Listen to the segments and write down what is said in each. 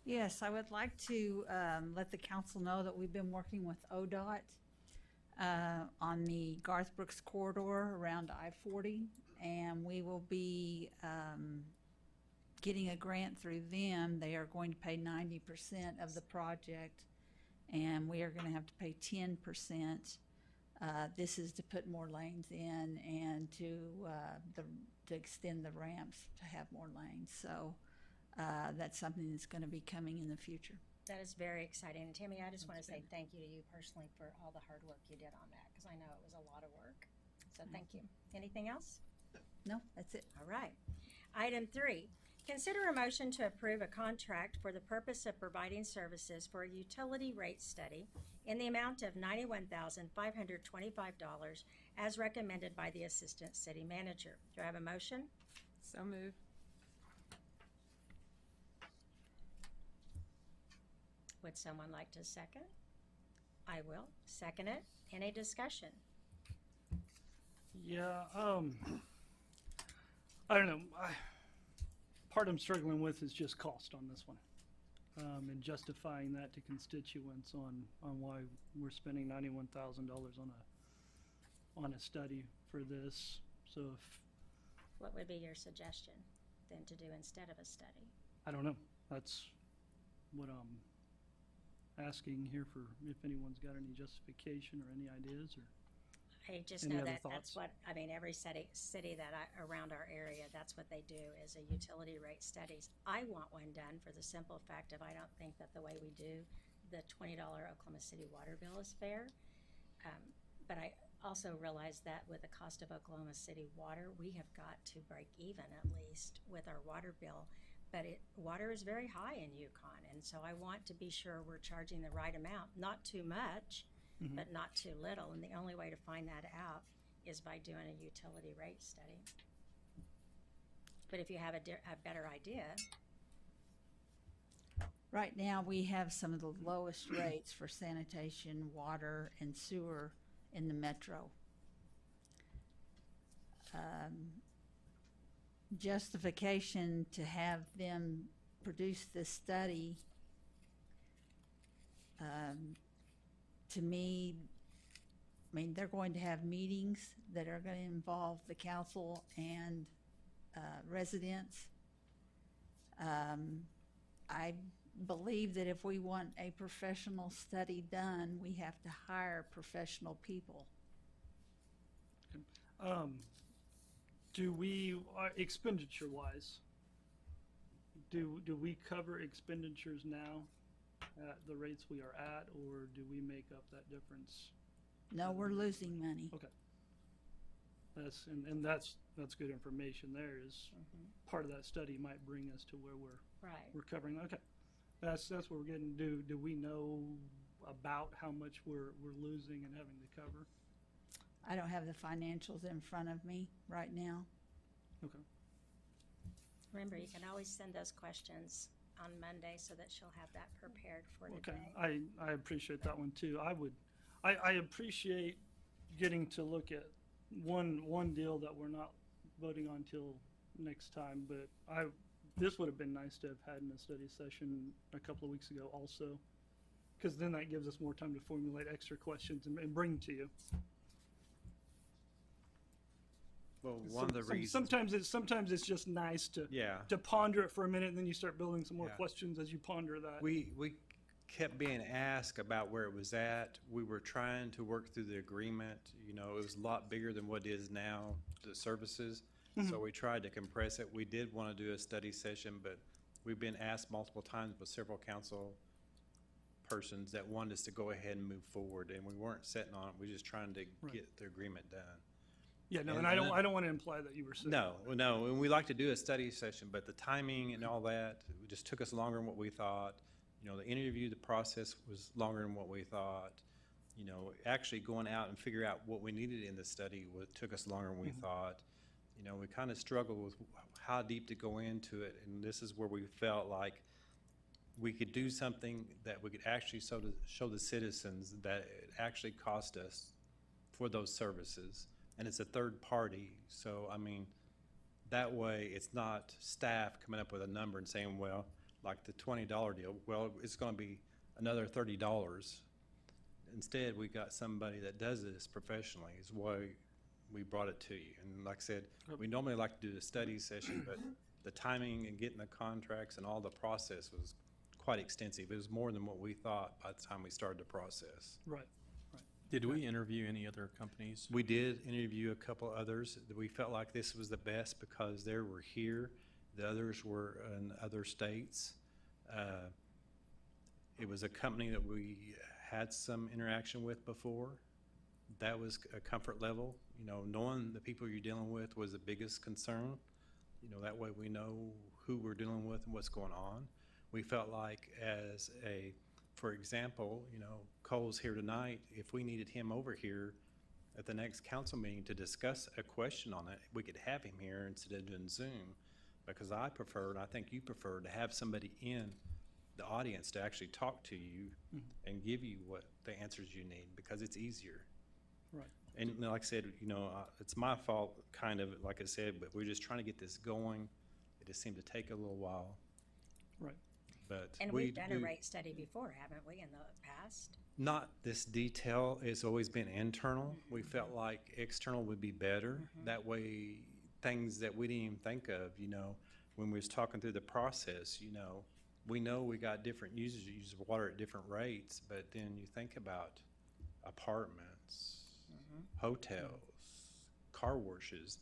Yes, I would like to let the council know that we've been working with ODOT on the Garth Brooks corridor around I-40, and we will be getting a grant through them. They are going to pay 90% of the project, and we are going to have to pay 10%. This is to put more lanes in and to extend the ramps to have more lanes. So that's something that's going to be coming in the future. That is very exciting. And Tammy, I just want to say thank you to you personally for all the hard work you did on that, because I know it was a lot of work. So thank you. Anything else? No, that's it. All right. Item 3, consider a motion to approve a contract for the purpose of providing services for a utility rate study in the amount of $91,525 as recommended by the Assistant City Manager. Do I have a motion? So moved. Would someone like to second? I will second it. Any discussion? Yeah, I don't know. Part I'm struggling with is just cost on this one, and justifying that to constituents on why we're spending $91,000 on a study for this. So if What would be your suggestion then to do instead of a study? I don't know, that's what I'm asking here, for if anyone's got any justification or any ideas or. I just Any know other that that's thoughts? what, I mean, every city that around our area, that's what they do, is a utility rate studies. I want one done for the simple fact of I don't think that the way we do the $20 Oklahoma City water bill is fair. But I also realize that with the cost of Oklahoma City water, we have got to break even at least with our water bill. But water is very high in Yukon, and so I want to be sure we're charging the right amount, not too much, but not too little. And the only way to find that out is by doing a utility rate study. But if you have a better idea. Right now, we have some of the lowest rates for sanitation, water, and sewer in the metro. Justification to have them produce this study, to me, I mean, they're going to have meetings that are going to involve the council and residents. I believe that if we want a professional study done, we have to hire professional people. Do we, expenditure-wise, do we cover expenditures now at the rates we are at, or do we make up that difference? No, we're losing money. Okay. And that's good information there, is part of that study might bring us to where we're covering. Okay. That's what we're getting. Do we know about how much we're losing and having to cover? I don't have the financials in front of me right now. Okay. Remember, you can always send those questions on Monday so that she'll have that prepared for today. Okay, I appreciate that one too. I appreciate getting to look at one deal that we're not voting on till next time, but this would have been nice to have had in a study session a couple of weeks ago also, because then that gives us more time to formulate extra questions and bring to you. Well, one of the reasons. Sometimes it's just nice to Yeah. to ponder it for a minute, and then you start building some more questions as you ponder that. We kept being asked about where it was at. We were trying to work through the agreement. You know, it was a lot bigger than what it is now, the services. So we tried to compress it. We did want to do a study session, but we've been asked multiple times by several council persons that wanted us to go ahead and move forward, and we weren't sitting on it. We were just trying to get the agreement done. Yeah, no, and I don't want to imply that you were sick. No, and we like to do a study session, but the timing and all that, it just took us longer than what we thought. You know, the interview, the process was longer than what we thought. You know, actually going out and figure out what we needed in the study took us longer than we thought. You know, we kind of struggled with how deep to go into it, and this is where we felt like we could do something that we could actually show the citizens that it actually cost us for those services. And it's a third party, so I mean, that way it's not staff coming up with a number and saying, well, like the $20 deal, well, it's gonna be another $30. Instead, we got somebody that does this professionally, is why we brought it to you. And like I said, we normally like to do the study session, but the timing and getting the contracts and all the process was quite extensive. It was more than what we thought by the time we started the process. Right. Did we interview any other companies? We did interview a couple others that we felt like this was the best because they were here. The others were in other states. It was a company that we had some interaction with before. That was a comfort level. You know, knowing the people you're dealing with was the biggest concern. You know, that way we know who we're dealing with and what's going on. We felt like for example, you know, Cole's here tonight. If we needed him over here at the next council meeting to discuss a question on it, we could have him here instead of doing Zoom. Because I prefer, and I think you prefer, to have somebody in the audience to actually talk to you and give you what the answers you need, because it's easier. Right. And like I said, you know, it's my fault, kind of, like I said, but we're just trying to get this going. It just seemed to take a little while. Right. But And we've done a rate study before, haven't we, in the past? Not this detail. It's always been internal. We felt like external would be better. That way, things that we didn't even think of, you know, when we was talking through the process, you know we got different users who use water at different rates, but then you think about apartments, hotels, car washes,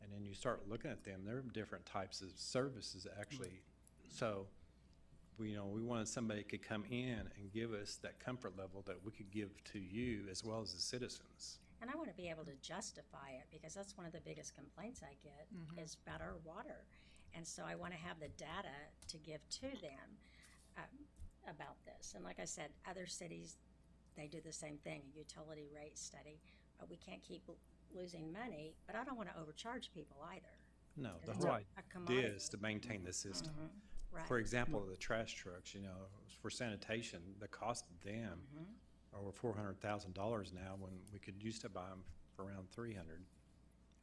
and then you start looking at them, they're different types of services actually. So, we wanted somebody could come in and give us that comfort level that we could give to you as well as the citizens. And I want to be able to justify it, because that's one of the biggest complaints I get is about our water. And so I want to have the data to give to them about this. And like I said, other cities, they do the same thing, a utility rate study. We can't keep losing money, but I don't want to overcharge people either. No, the It's whole a idea commodity. is to maintain the system. Right. For example, the trash trucks, you know, for sanitation, the cost of them are over $400,000 now, when we could used to buy them for around $300,000.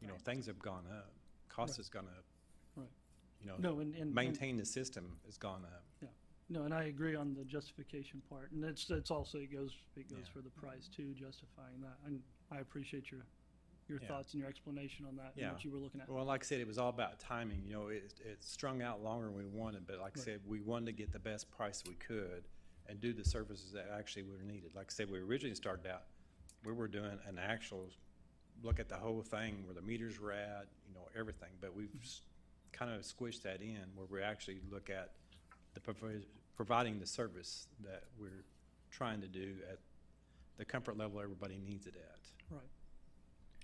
You know, Right. things have gone up. Cost Right. has gone up. Right. You know, No, and maintain the system has gone up. No, and I agree on the justification part, and it's also, it goes Yeah. for the price too, justifying that, and I appreciate your Yeah. thoughts and your explanation on that, and Yeah. what you were looking at. Well, like I said, it was all about timing. You know, it strung out longer than we wanted, but like I Right. said, we wanted to get the best price we could and do the services that actually were needed. Like I said, we originally started out, we were doing an actual look at the whole thing, where the meters were at, you know, everything. But we've kind of squished that in, where we actually look at the providing the service that we're trying to do at the comfort level everybody needs it at. Right.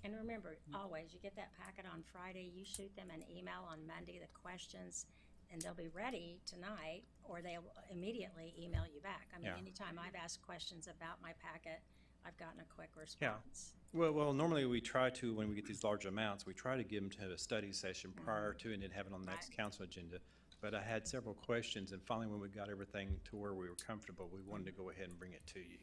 And remember, always, you get that packet on Friday, you shoot them an email on Monday, the questions, and they'll be ready tonight, or they'll immediately email you back. I mean, Yeah. anytime I've asked questions about my packet, I've gotten a quick response. Well, normally we try to, when we get these large amounts, we try to give them to a study session prior to, and then have it on the next Right. council agenda. But I had several questions, and finally, when we got everything to where we were comfortable, we wanted to go ahead and bring it to you.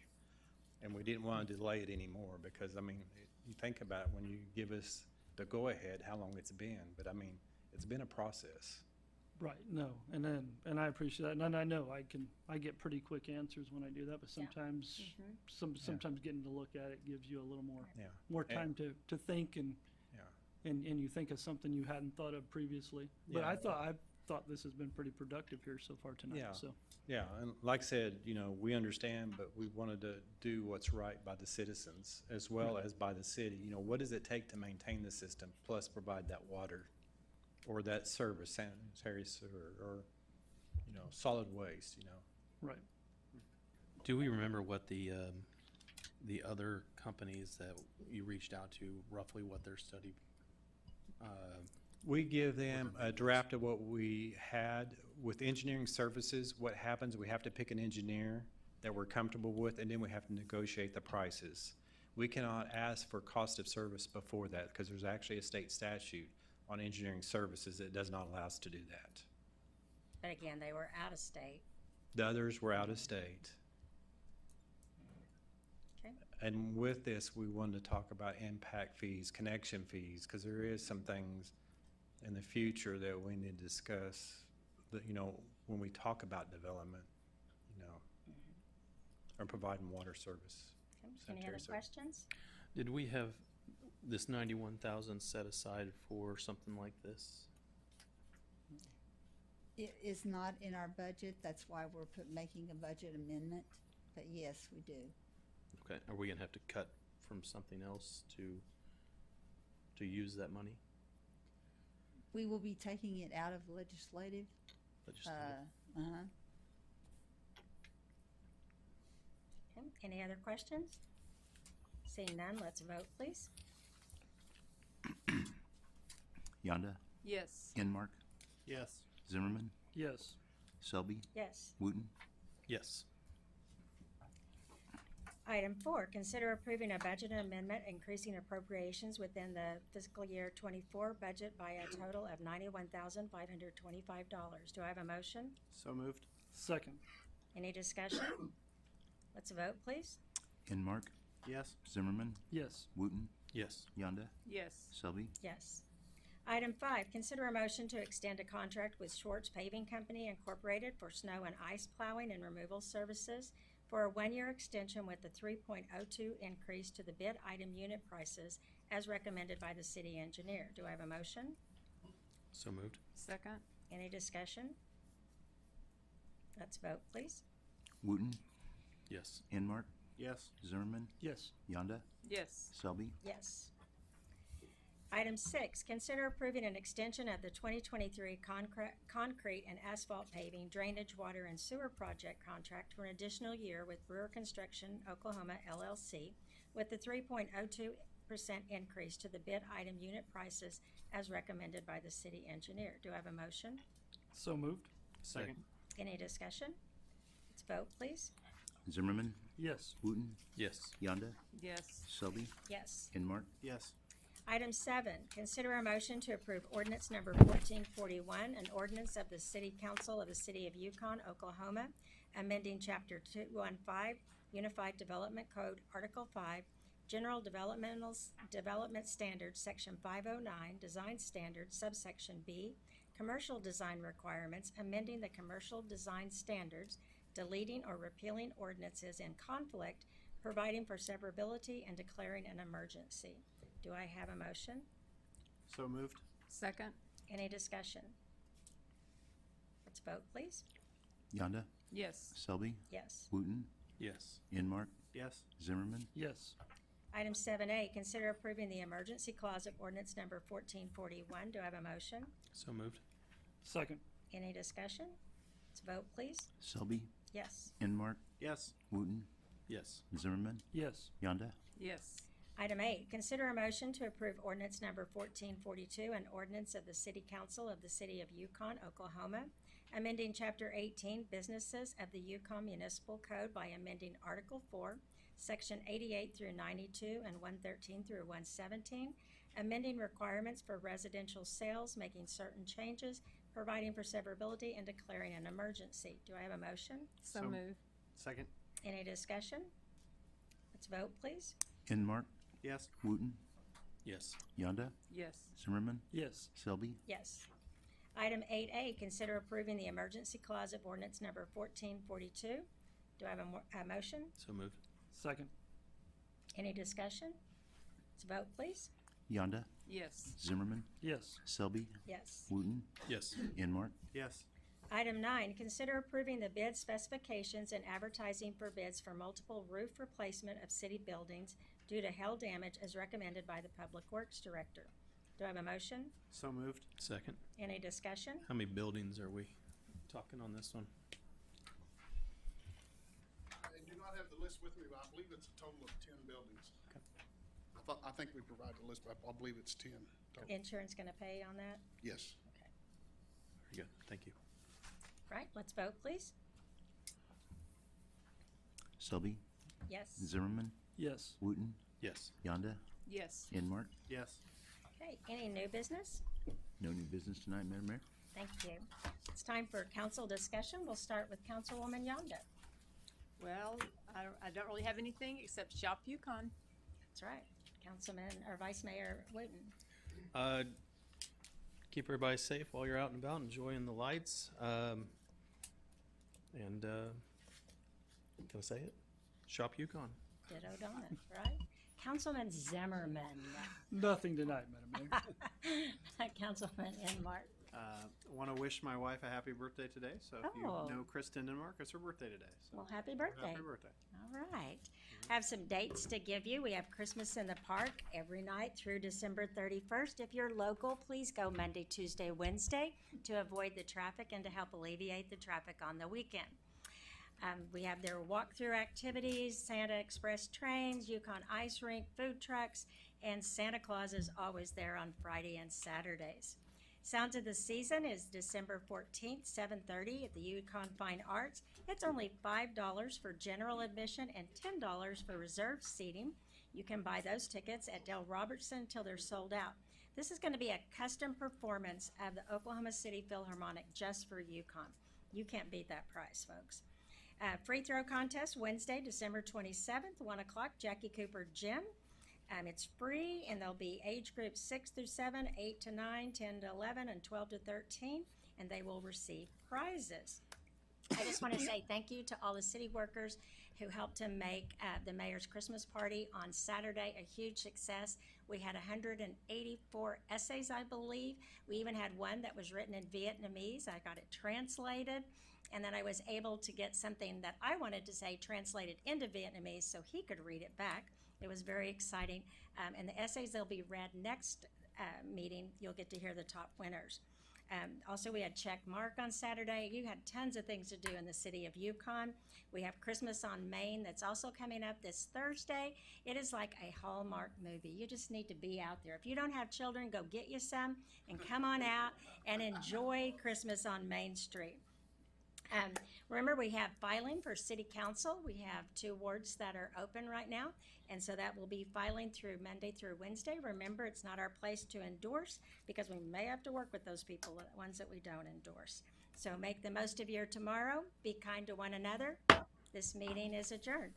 And we didn't want to delay it anymore, because, I mean, you think about it, when you give us the go-ahead, how long it's been. But I mean, it's been a process. Right, no, and I appreciate that, and I know I get pretty quick answers when I do that, but Yeah. sometimes, sometimes getting to look at it gives you a little Yeah. more And- time to think, and, Yeah. and you think of something you hadn't thought of previously. But Yeah. I thought this has been pretty productive here so far Yeah. tonight, so. Yeah, and like I said, you know, we understand, but we wanted to do what's right by the citizens as well as by the city. You know, what does it take to maintain the system, plus provide that water or that service, sanitary sewer, or, you know, solid waste, you know? Right. Do we remember what the other companies that you reached out to, roughly what their study? We give them a draft of what we had with engineering services. What happens, we have to pick an engineer that we're comfortable with, and then we have to negotiate the prices. We cannot ask for cost of service before that, because there's actually a state statute on engineering services that does not allow us to do that. But again, they were out of state. The others were out of state. Okay. And with this, we wanted to talk about impact fees, connection fees, because there is some things in the future that we need to discuss. That, you know, when we talk about development, you know, or providing water service. Okay. Any sanitary other service. questions? Did we have this 91,000 set aside for something like this? It is not in our budget, that's why we're making a budget amendment, but yes, we do. Okay, are we gonna have to cut from something else to use that money? We will be taking it out of legislative. Okay. Any other questions? Seeing none, let's vote, please. Yonda, Yes. Enmark, Yes. Zimmerman, Yes. Selby, Yes. Wooten, Yes. Item 4, consider approving a budget amendment increasing appropriations within the fiscal year 24 budget by a total of $91,525. Do I have a motion? So moved. Second. Any discussion? Let's vote, please. Enmark, Yes. Zimmerman, Yes. Wooten, Yes. Yonda, Yes. Selby, Yes. Item 5, consider a motion to extend a contract with Schwartz Paving Company Incorporated for snow and ice plowing and removal services for a 1-year extension with a 3.02 increase to the bid item unit prices as recommended by the city engineer. Do I have a motion? So moved. Second. Any discussion? Let's vote, please. Wooten, Yes. Enmark, Yes. Zimmerman, Yes. Yonda, Yes. Selby, Yes. Item 6, consider approving an extension of the 2023 concrete and asphalt paving drainage, water, and sewer project contract for an additional year with Brewer Construction Oklahoma LLC with the 3.02% increase to the bid item unit prices as recommended by the city engineer. Do I have a motion? So moved. Second. Any discussion? Let's vote, please. Zimmerman, Yes. Wooten, Yes. Yonda, Yes. Selby, Yes. Enmark, Yes. Item 7, consider a motion to approve ordinance number 1441, an ordinance of the City Council of the City of Yukon, Oklahoma, amending Chapter 215, Unified Development Code, Article 5, General Development Standards, Section 509, Design Standards, subsection B, Commercial Design Requirements, amending the Commercial Design Standards, deleting or repealing ordinances in conflict, providing for severability, and declaring an emergency. Do I have a motion? So moved. Second. Any discussion? Let's vote, please. Yonda, Yes. Selby, Yes. Wooten, Yes. Enmark, Yes. Zimmerman, Yes. Item 7A, consider approving the emergency clause of ordinance number 1441. Do I have a motion? So moved. Second. Any discussion? Let's vote, please. Selby, Yes. Enmark, Yes. Wooten, Yes. Zimmerman, Yes. Yonda, Yes. Item 8, consider a motion to approve ordinance number 1442, an ordinance of the City Council of the City of Yukon, Oklahoma, amending Chapter 18, Businesses of the Yukon Municipal Code by amending Article 4, Section 88 through 92 and 113 through 117, amending requirements for residential sales, making certain changes, providing for severability, and declaring an emergency. Do I have a motion? So So- move. Second. Any discussion? Let's vote, please. Enmark, Yes. Wooten, Yes. Yonda, Yes. Zimmerman, Yes. Selby, Yes. Item 8A, consider approving the emergency clause of ordinance number 1442. Do I have a motion? So moved. Second. Any discussion? Let's vote, please. Yonda, Yes. Zimmerman, Yes. Selby, Yes. Wooten, Yes. Enmark, Yes. Item 9, consider approving the bid specifications and advertising for bids for multiple roof replacement of city buildings due to hail damage as recommended by the Public Works Director. Do I have a motion? So moved. Second. Any discussion? How many buildings are we talking on this one? I do not have the list with me, but I believe it's a total of 10 buildings. Okay. I think we provided the list, but I believe it's 10 total. Insurance gonna pay on that? Yes. Okay. Very good. Thank you. Right, let's vote, please. Selby, Yes. Zimmerman, Yes. Wooten, Yes. Yonda, Yes. Enmark. Yes. Okay, any new business? No new business tonight, Madam Mayor. Thank you. It's time for council discussion. We'll start with Councilwoman Yonda. Well, I don't really have anything except Shop Yukon. That's right. Councilman, or Vice Mayor Wooten. Keep everybody safe while you're out and about, enjoying the lights. And, can I say it? Shop Yukon. Ditto donuts, right? Councilman Zimmerman. Nothing tonight, Madam Mayor. Councilman Enmark. Want to wish my wife a happy birthday today. So if Oh. you know Kristen Denmark, it's her birthday today. So Well, happy birthday. happy birthday. All right. I have some dates to give you. We have Christmas in the Park every night through December 31st. If you're local, please go Monday, Tuesday, Wednesday to avoid the traffic and to help alleviate the traffic on the weekend. We have their walkthrough activities, Santa Express trains, Yukon ice rink, food trucks, and Santa Claus is always there on Friday and Saturdays. Sounds of the Season is December 14th, 7:30 at the Yukon Fine Arts. It's only $5 for general admission and $10 for reserved seating. You can buy those tickets at Del Robertson until they're sold out. This is going to be a custom performance of the Oklahoma City Philharmonic just for Yukon. You can't beat that price, folks. Free throw contest Wednesday, December 27th, 1 o'clock, Jackie Cooper Gym. It's free, and there'll be age groups 6 through 7, 8 to 9, 10 to 11, and 12 to 13, and they will receive prizes. I just want to say thank you to all the city workers who helped to make the mayor's Christmas party on Saturday a huge success. We had 184 essays, I believe. We even had one that was written in Vietnamese. I got it translated, and then I was able to get something that I wanted to say translated into Vietnamese so he could read it back. It was very exciting, and the essays, they'll be read next meeting. You'll get to hear the top winners. Also, we had Check Mark on Saturday. You had tons of things to do in the city of Yukon. We have Christmas on Main that's also coming up this Thursday. It is like a Hallmark movie. You just need to be out there. If you don't have children, go get you some and come on out and enjoy Christmas on Main Street. Remember, we have filing for city council. We have 2 wards that are open right now, and so that will be filing through Monday through Wednesday. Remember, it's not our place to endorse because we may have to work with those people, the ones that we don't endorse. So make the most of your tomorrow. Be kind to one another. This meeting is adjourned.